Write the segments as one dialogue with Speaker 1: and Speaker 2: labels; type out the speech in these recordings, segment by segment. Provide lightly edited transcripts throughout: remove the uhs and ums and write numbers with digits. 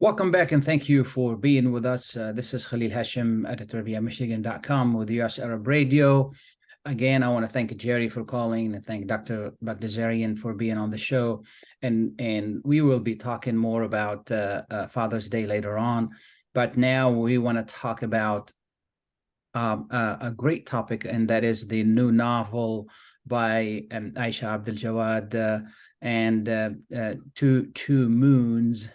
Speaker 1: Welcome back and thank you for being with us. This is Khalil Hashim, editor via Michigan.com with US Arab Radio. Again, I want to thank Jerry for calling and thank Dr. Bagdasarian for being on the show. And we will be talking more about Father's Day later on. But now we want to talk about a great topic, and that is the new novel by Aisha Gawad and Two Moons.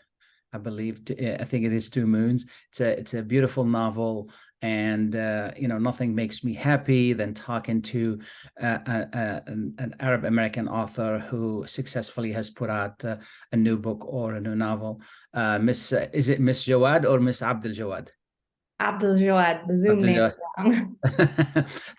Speaker 1: I believe I think it is Two Moons. It's a beautiful novel, and nothing makes me happy than talking to an Arab American author who successfully has put out a new book or a new novel. Is it Miss Jawad or Miss Abdul Jawad?
Speaker 2: Abdul Jawad, the Zoom name is wrong.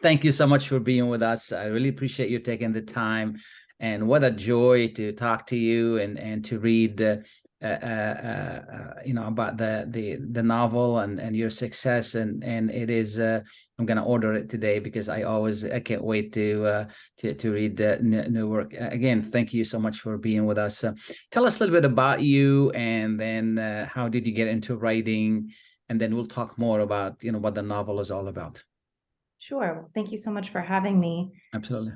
Speaker 1: Thank you so much for being with us. I really appreciate you taking the time, and what a joy to talk to you and to read about the novel and your success, and it is I'm gonna order it today because I can't wait to read the new work. Again, thank you so much for being with us. Tell us a little bit about you, and then how did you get into writing, and then we'll talk more about what the novel is all about.
Speaker 2: Sure. Thank you so much for having me.
Speaker 1: Absolutely.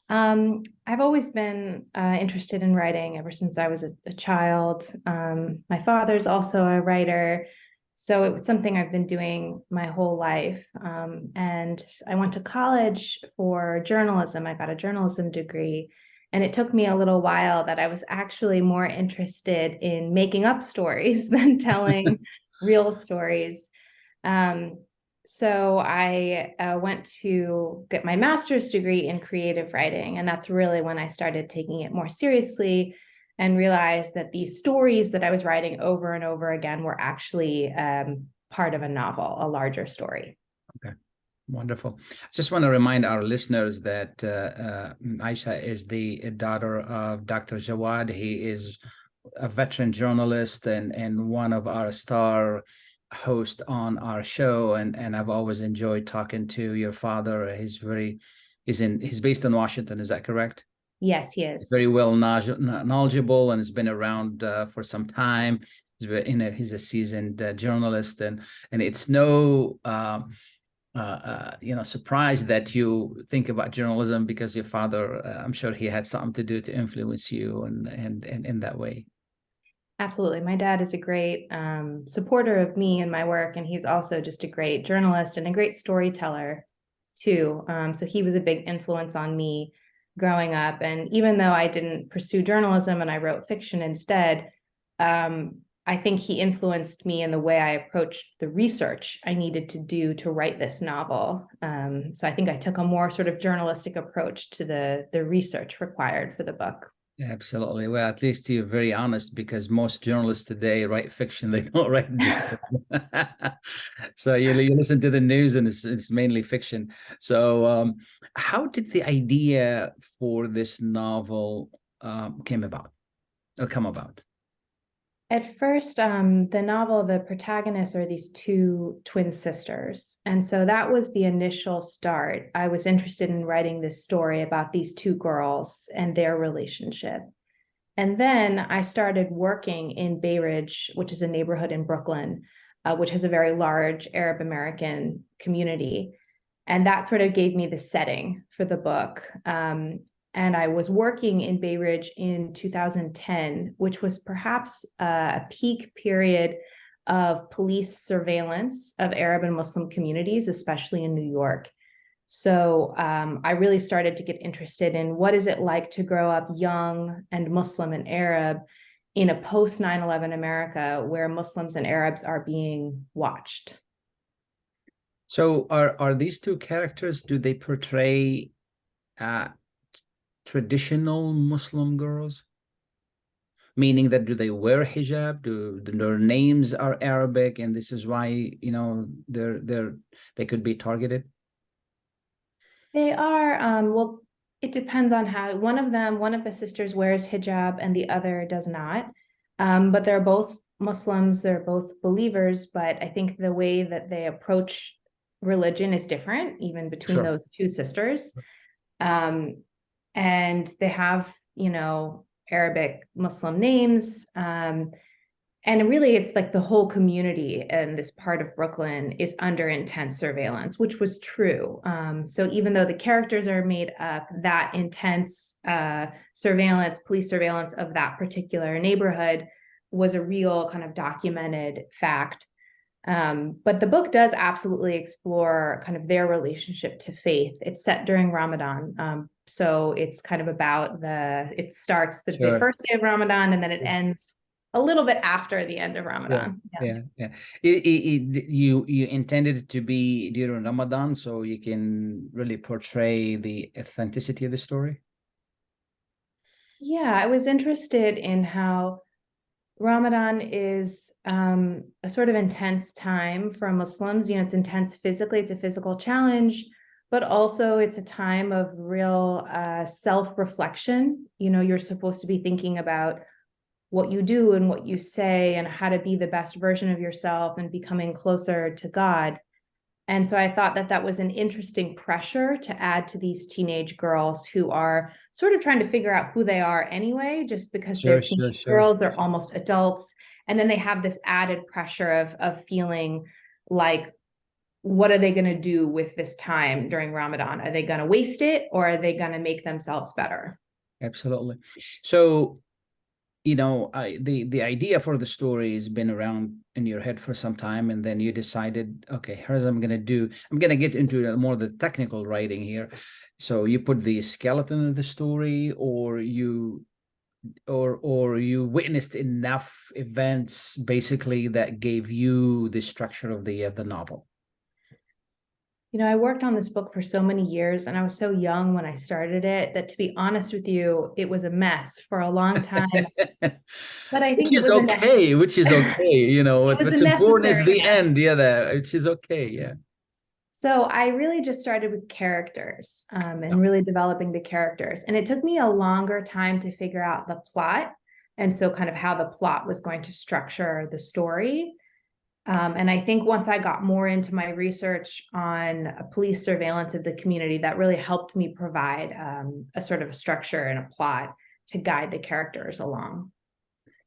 Speaker 2: I've always been interested in writing ever since I was a child. My father's also a writer, so it was something I've been doing my whole life. And I went to college for journalism. I got a journalism degree, and it took me a little while that I was actually more interested in making up stories than telling real stories. So I went to get my master's degree in creative writing, and that's really when I started taking it more seriously and realized that these stories that I was writing over and over again were actually part of a novel, a larger story.
Speaker 1: Okay, wonderful. I just want to remind our listeners that Aisha is the daughter of Dr. Jawad. He is a veteran journalist and one of our star host on our show, and I've always enjoyed talking to your father. He's based in Washington, is that correct?
Speaker 2: Yes, he is.
Speaker 1: Very well knowledgeable, and has been around for some time. He's a seasoned journalist, and it's no surprise that you think about journalism, because your father, I'm sure he had something to do to influence you and in that way.
Speaker 2: Absolutely. My dad is a great supporter of me and my work, and he's also just a great journalist and a great storyteller too. So he was a big influence on me growing up. And even though I didn't pursue journalism and I wrote fiction instead, I think he influenced me in the way I approached the research I needed to do to write this novel. So I think I took a more sort of journalistic approach to the research required for the book.
Speaker 1: Absolutely. Well, at least you're very honest, because most journalists today write fiction. They don't write so you listen to the news, and it's mainly fiction. So how did the idea for this novel come about?
Speaker 2: At first, the novel, the protagonists are these two twin sisters. And so that was the initial start. I was interested in writing this story about these two girls and their relationship. And then I started working in Bay Ridge, which is a neighborhood in Brooklyn, which has a very large Arab American community. And that sort of gave me the setting for the book. And I was working in Bay Ridge in 2010, which was perhaps a peak period of police surveillance of Arab and Muslim communities, especially in New York. So I really started to get interested in what is it like to grow up young and Muslim and Arab in a post 9/11 America where Muslims and Arabs are being watched.
Speaker 1: So are these two characters, do they portray traditional Muslim girls? Meaning that, do they wear hijab? Do their names are Arabic, and this is why they could be targeted?
Speaker 2: They are, well, it depends on how. One of the sisters wears hijab and the other does not. But they're both Muslims, they're both believers, but I think the way that they approach religion is different, even between those two sisters. And they have, Arabic Muslim names. And really, it's like the whole community in this part of Brooklyn is under intense surveillance, which was true. So even though the characters are made up, that intense surveillance, police surveillance of that particular neighborhood was a real kind of documented fact. But the book does absolutely explore kind of their relationship to faith. It's set during Ramadan. So it's kind of about it starts the first day of Ramadan, and then it ends a little bit after the end of Ramadan.
Speaker 1: Yeah. You intended it to be during Ramadan so you can really portray the authenticity of the story?
Speaker 2: Yeah, I was interested in how Ramadan is a sort of intense time for Muslims. You know, it's intense physically, it's a physical challenge, but also it's a time of real self-reflection. You know, you're supposed to be thinking about what you do and what you say and how to be the best version of yourself and becoming closer to God. And so I thought that that was an interesting pressure to add to these teenage girls who are sort of trying to figure out who they are anyway, just because they're teenage girls, they're almost adults. And then they have this added pressure of feeling like, what are they going to do with this time during Ramadan? Are they going to waste it, or are they going to make themselves better?
Speaker 1: Absolutely. So, you know, the idea for the story has been around in your head for some time, and then you decided, okay, here's what I'm going to do. I'm going to get into more of the technical writing here. So you put the skeleton of the story, or you witnessed enough events basically that gave you the structure of the novel.
Speaker 2: You know, I worked on this book for so many years, and I was so young when I started it that, to be honest with you, it was a mess for a long time. But I think
Speaker 1: which is okay. You know, what's important is the end. Yeah, which is okay. Yeah.
Speaker 2: So I really just started with characters and really developing the characters. And it took me a longer time to figure out the plot. And so kind of how the plot was going to structure the story. And I think once I got more into my research on police surveillance of the community, that really helped me provide a sort of a structure and a plot to guide the characters along.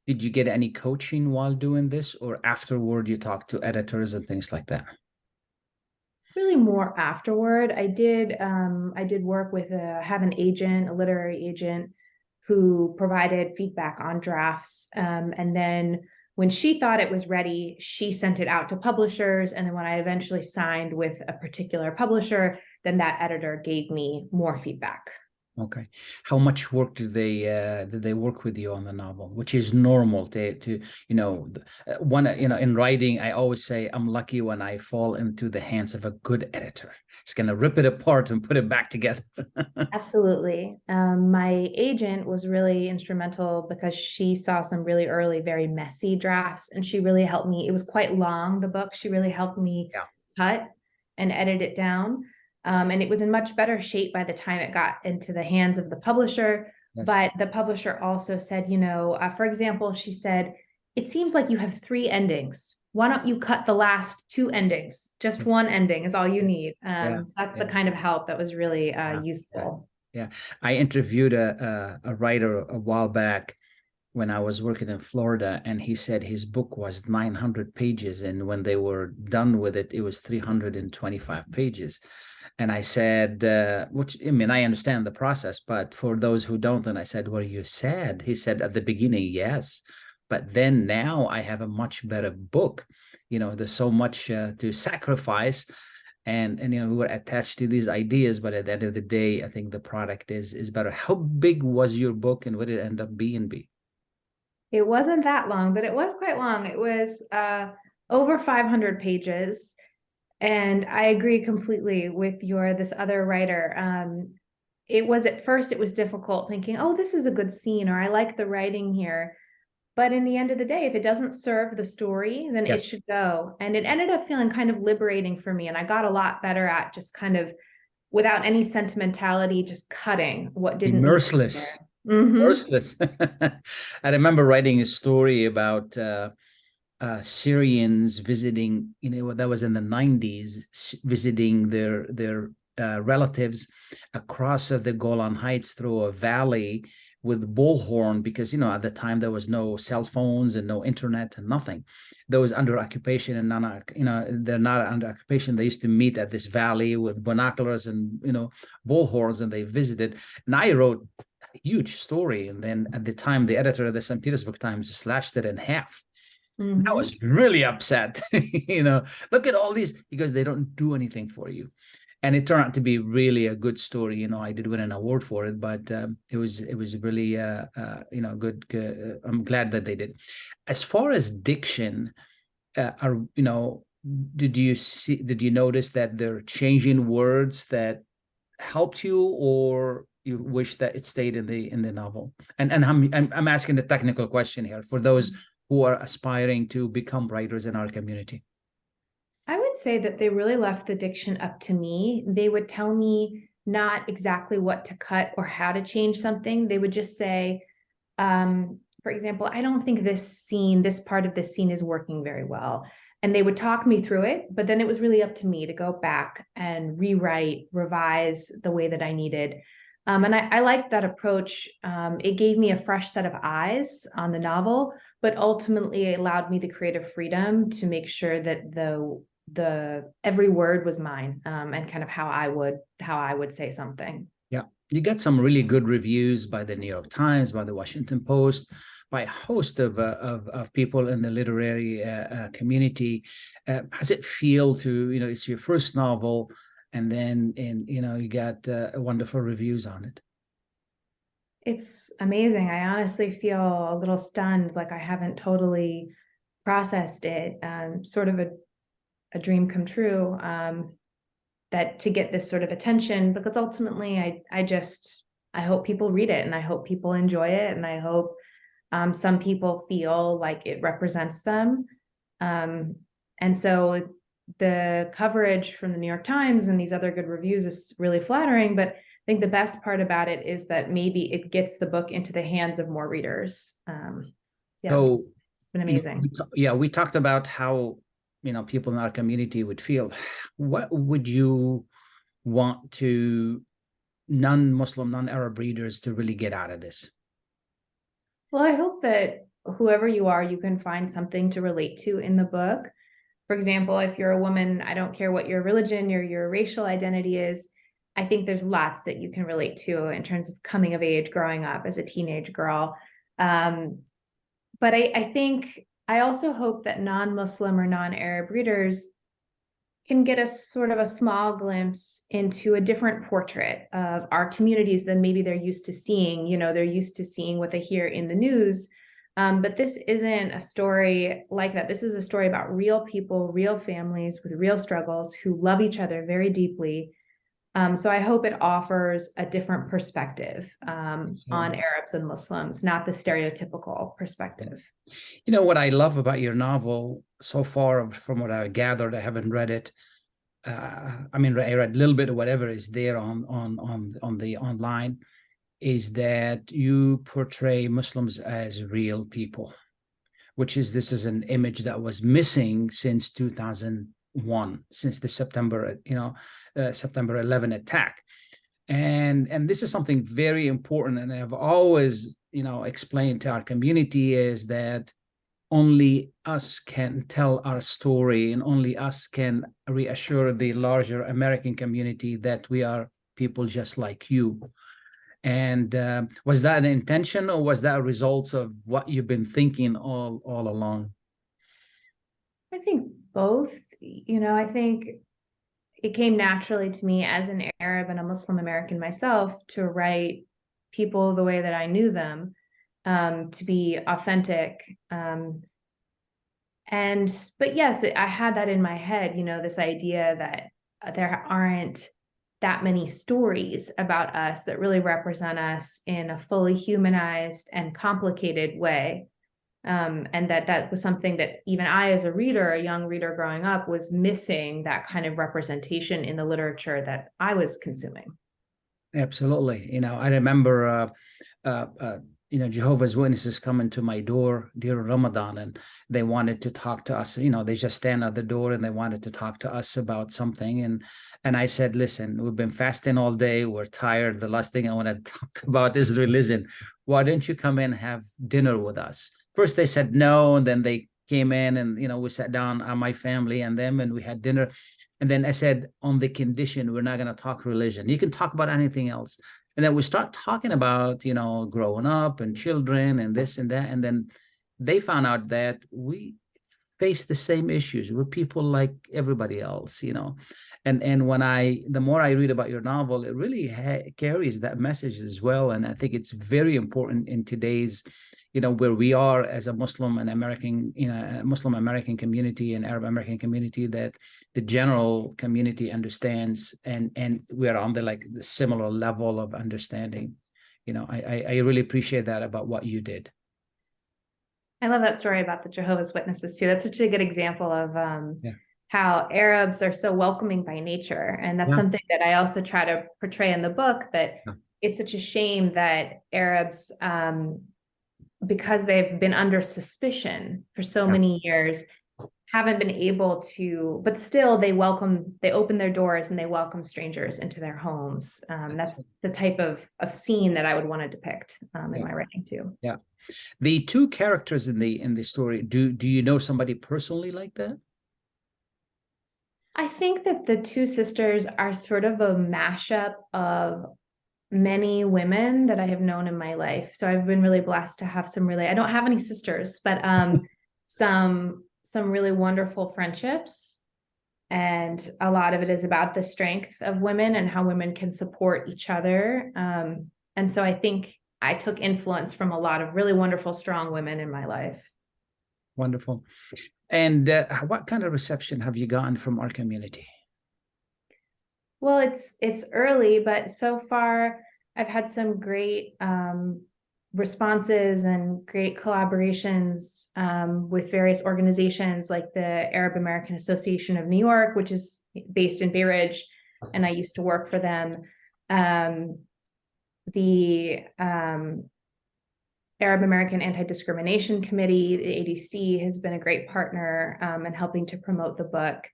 Speaker 1: Did you get any coaching while doing this, or afterward you talked to editors and things like that?
Speaker 2: Really more afterward. I did work with have an agent, a literary agent, who provided feedback on drafts. And then when she thought it was ready, she sent it out to publishers. And then when I eventually signed with a particular publisher, then that editor gave me more feedback.
Speaker 1: Okay. How much work did they work with you on the novel, which is normal to you know, in writing, I always say I'm lucky when I fall into the hands of a good editor. It's going to rip it apart and put it back together.
Speaker 2: Absolutely. My agent was really instrumental because she saw some really early, very messy drafts, and she really helped me. It was quite long, the book. She really helped me cut and edit it down. And it was in much better shape by the time it got into the hands of the publisher. Yes. But the publisher also said, you know, for example, she said, it seems like you have 3 endings. Why don't you cut the last 2 endings? Just one ending is all you need. That's the kind of help that was really useful.
Speaker 1: Yeah. I interviewed a writer a while back when I was working in Florida, and he said his book was 900 pages. And when they were done with it, it was 325 pages. And I said, which, I mean, I understand the process, but for those who don't, and I said, were you sad? He said, at the beginning, yes. But then now I have a much better book. You know, there's so much to sacrifice. And you know, we were attached to these ideas, but at the end of the day, I think the product is better. How big was your book, and what did it end up being?
Speaker 2: It wasn't that long, but it was quite long. It was over 500 pages. And I agree completely with this other writer. It was, at first, it was difficult thinking, oh, this is a good scene, or I like the writing here. But in the end of the day, if it doesn't serve the story, then it should go. And it ended up feeling kind of liberating for me. And I got a lot better at just kind of, without any sentimentality, just cutting what didn't need to be there.
Speaker 1: Merciless. I remember writing a story about Syrians visiting, you know, that was in the 90s, visiting their relatives across the Golan Heights through a valley with bullhorn, because at the time there was no cell phones and no internet and nothing. Those under occupation and they're not under occupation. They used to meet at this valley with binoculars and bullhorns, and they visited. And I wrote a huge story, and then at the time the editor of the St. Petersburg Times slashed it in half. I was really upset. Look at all these, because they don't do anything for you. And it turned out to be really a good story. I did win an award for it, but it was really good. I'm glad that they did. As far as diction, did you notice that they're changing words that helped you, or you wish that it stayed in the novel? And I'm asking the technical question here for those who are aspiring to become writers in our community.
Speaker 2: I would say that they really left the diction up to me. They would tell me not exactly what to cut or how to change something. They would just say, for example, I don't think this part of this scene is working very well. And they would talk me through it, but then it was really up to me to go back and rewrite, revise the way that I needed. And I liked that approach. It gave me a fresh set of eyes on the novel, but ultimately it allowed me the creative freedom to make sure that the every word was mine, and kind of how I would say something.
Speaker 1: Yeah, you get some really good reviews by the New York Times, by the Washington Post, by a host of people in the literary community. How's it feel to it's your first novel, and then you got wonderful reviews on it?
Speaker 2: It's amazing. I honestly feel a little stunned, like I haven't totally processed it. Sort of a dream come true, that to get this sort of attention, because ultimately I hope people read it, and I hope people enjoy it, and I hope some people feel like it represents them. And so the coverage from the New York Times and these other good reviews is really flattering, but I think the best part about it is that maybe it gets the book into the hands of more readers.
Speaker 1: So
Speaker 2: it's been amazing.
Speaker 1: We talked about how people in our community would feel. What would you want to non-Muslim, non-Arab readers to really get out of this?
Speaker 2: Well, I hope that whoever you are, you can find something to relate to in the book. For example, if you're a woman, I don't care what your religion or your racial identity is, I think there's lots that you can relate to in terms of coming of age, growing up as a teenage girl. But I also hope that non-Muslim or non-Arab readers can get a sort of a small glimpse into a different portrait of our communities than maybe they're used to seeing. They're used to seeing what they hear in the news. But this isn't a story like that. This is a story about real people, real families with real struggles who love each other very deeply. So I hope it offers a different perspective on Arabs and Muslims, not the stereotypical perspective.
Speaker 1: What I love about your novel so far, from what I gathered, I haven't read it. I read a little bit of whatever is there on the online, is that you portray Muslims as real people, this is an image that was missing since 2001, since the September 11 attack. And this is something very important. And I've always, explained to our community is that only us can tell our story, and only us can reassure the larger American community that we are people just like you. And was that an intention, or was that a result of what you've been thinking all along?
Speaker 2: I think both. I think it came naturally to me as an Arab and a Muslim American myself to write people the way that I knew them, to be authentic. But yes, I had that in my head, this idea that there aren't that many stories about us that really represent us in a fully humanized and complicated way. And that was something that even I, as a reader, a young reader growing up, was missing, that kind of representation in the literature that I was consuming.
Speaker 1: Absolutely. I remember Jehovah's Witnesses coming to my door during Ramadan, and they wanted to talk to us. They just stand at the door and they wanted to talk to us about something. And I said, listen, we've been fasting all day. We're tired. The last thing I want to talk about is religion. Why don't you come in and have dinner with us? First, they said no. And then they came in and, we sat down, my family and them, and we had dinner. And then I said, on the condition, we're not going to talk religion. You can talk about anything else. And then we start talking about, growing up and children and this and that. And then they found out that we face the same issues. We're people like everybody else, And the more I read about your novel, it really carries that message as well. And I think it's very important in today's, where we are as a Muslim and American, Muslim American community and Arab American community, that the general community understands, and we are on the similar level of understanding. I really appreciate that about what you did.
Speaker 2: I love that story about the Jehovah's Witnesses too. That's such a good example of how Arabs are so welcoming by nature. And that's something that I also try to portray in the book, that it's such a shame that Arabs, because they've been under suspicion for so many years, haven't been able to, but still they open their doors and they welcome strangers into their homes. That's the type of scene that I would want to depict in my writing too.
Speaker 1: Yeah. The two characters in the story, do you know somebody personally like that?
Speaker 2: I think that the two sisters are sort of a mashup of many women that I have known in my life. So I've been really blessed to have I don't have any sisters, but some really wonderful friendships. And a lot of it is about the strength of women and how women can support each other. And so I think I took influence from a lot of really wonderful, strong women in my life.
Speaker 1: Wonderful. And what kind of reception have you gotten from our community?
Speaker 2: Well, it's early, but so far I've had some great responses and great collaborations with various organizations like the Arab American Association of New York, which is based in Bay Ridge, and I used to work for them. The Arab American Anti-Discrimination Committee, the ADC, has been a great partner in helping to promote the book.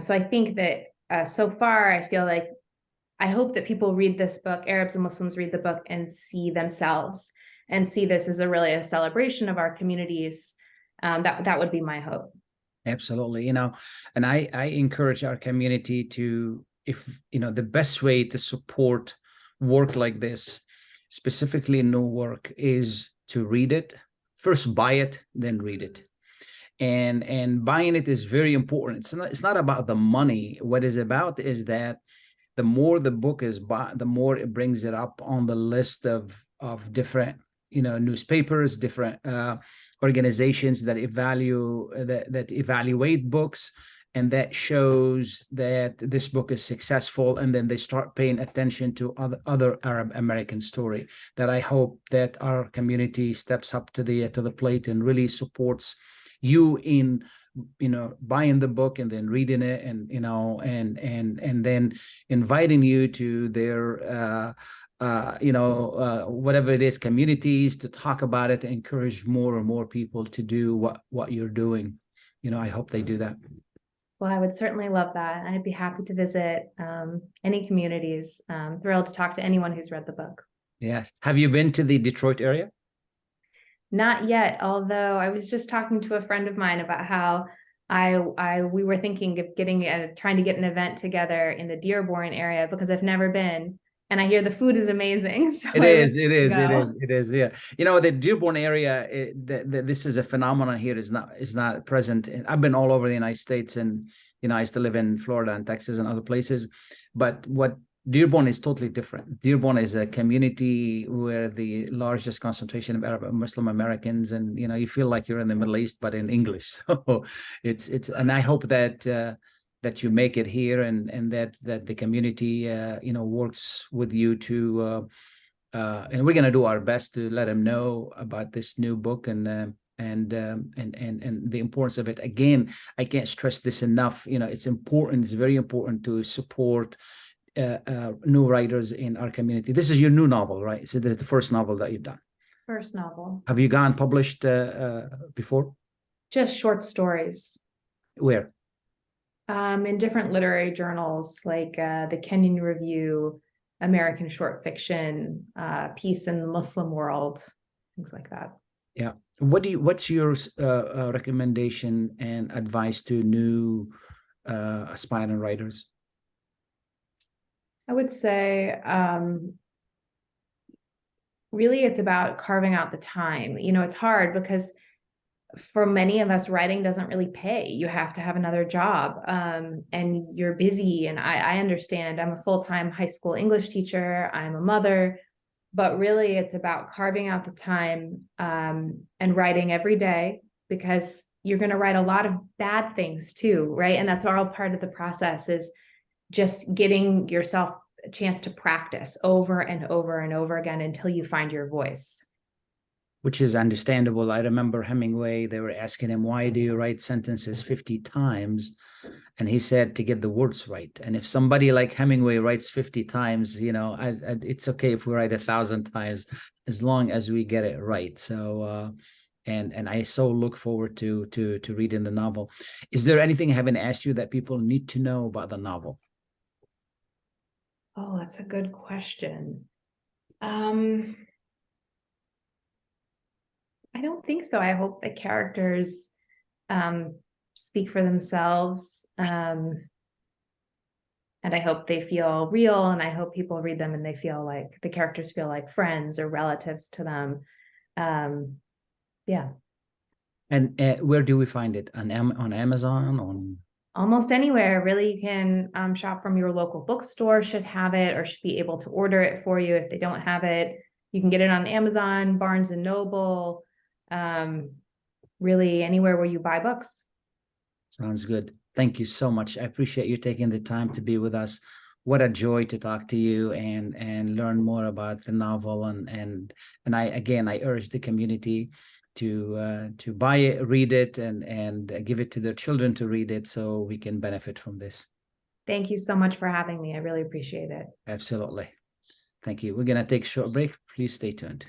Speaker 2: So I think that so far, I hope that people read this book, Arabs and Muslims read the book and see themselves and see this as a celebration of our communities. That would be my hope.
Speaker 1: Absolutely. And I encourage our community to, if, the best way to support work like this, specifically new work, is to read it. First, buy it, then read it. And buying it is very important. It's not about the money. What it's about is that the more the book is bought, the more it brings it up on the list of different, newspapers, different organizations that evaluate books, and that shows that this book is successful, and then they start paying attention to other Arab American story. That I hope that our community steps up to the plate and really supports you in buying the book and then reading it, and and then inviting you to their whatever it is, communities, to talk about it, and encourage more and more people to do what you're doing. I hope they do that.
Speaker 2: Well, I would certainly love that. I'd be happy to visit any communities. Thrilled to talk to anyone who's read the book.
Speaker 1: Yes. Have you been to the Detroit area?
Speaker 2: Not yet, although I was just talking to a friend of mine about how we were thinking of trying to get an event together in the Dearborn area, because I've never been, and I hear the food is amazing. So
Speaker 1: it is. Yeah. The Dearborn area, this is a phenomenon here. Is not present. I've been all over the United States, and I used to live in Florida and Texas and other places, but what Dearborn is totally different. Dearborn is a community where the largest concentration of Arab Muslim Americans, and you feel like you're in the Middle East, but in English. So it's and I hope that that you make it here, and that the community works with you to and we're gonna do our best to let them know about this new book and the importance of it. Again, I can't stress this enough. It's important. It's very important to support new writers in our community. This is your new novel, right? So this is the first novel that you've done.
Speaker 2: First novel.
Speaker 1: Have you gotten published before?
Speaker 2: Just short stories.
Speaker 1: Where?
Speaker 2: In different literary journals like the Kenyon Review, American Short Fiction, Peace in the Muslim World, things like that.
Speaker 1: Yeah. What's your recommendation and advice to new aspiring writers?
Speaker 2: I would say really it's about carving out the time. You know, it's hard because for many of us, writing doesn't really pay. You have to have another job, and you're busy. And I understand. I'm a full-time high school English teacher. I'm a mother, but really it's about carving out the time and writing every day, because you're going to write a lot of bad things too, right? And that's all part of the process, is just getting yourself a chance to practice over and over and over again until you find your voice.
Speaker 1: Which is understandable. I remember Hemingway, they were asking him, why do you write sentences 50 times? And he said, to get the words right. And if somebody like Hemingway writes 50 times, you know, it's okay if we write 1,000 times, as long as we get it right. So, and I so look forward to reading the novel. Is there anything I haven't asked you that people need to know about the novel?
Speaker 2: Oh, that's a good question. I don't think so. I hope the characters speak for themselves. And I hope they feel real, and I hope people read them and they feel like the characters feel like friends or relatives to them. Yeah.
Speaker 1: And where do we find it? On Amazon? On
Speaker 2: Almost anywhere, really. You can shop from your local bookstore, should have it, or should be able to order it for you if they don't have it. You can get it on Amazon, Barnes and Noble, really anywhere where you buy books.
Speaker 1: Sounds good. Thank you so much. I appreciate you taking the time to be with us. What a joy to talk to you and learn more about the novel. And I urge the community to buy it, read it, and give it to their children to read it, so we can benefit from this.
Speaker 2: Thank you so much for having me. I really appreciate it.
Speaker 1: Absolutely. Thank you. We're going to take a short break. Please stay tuned.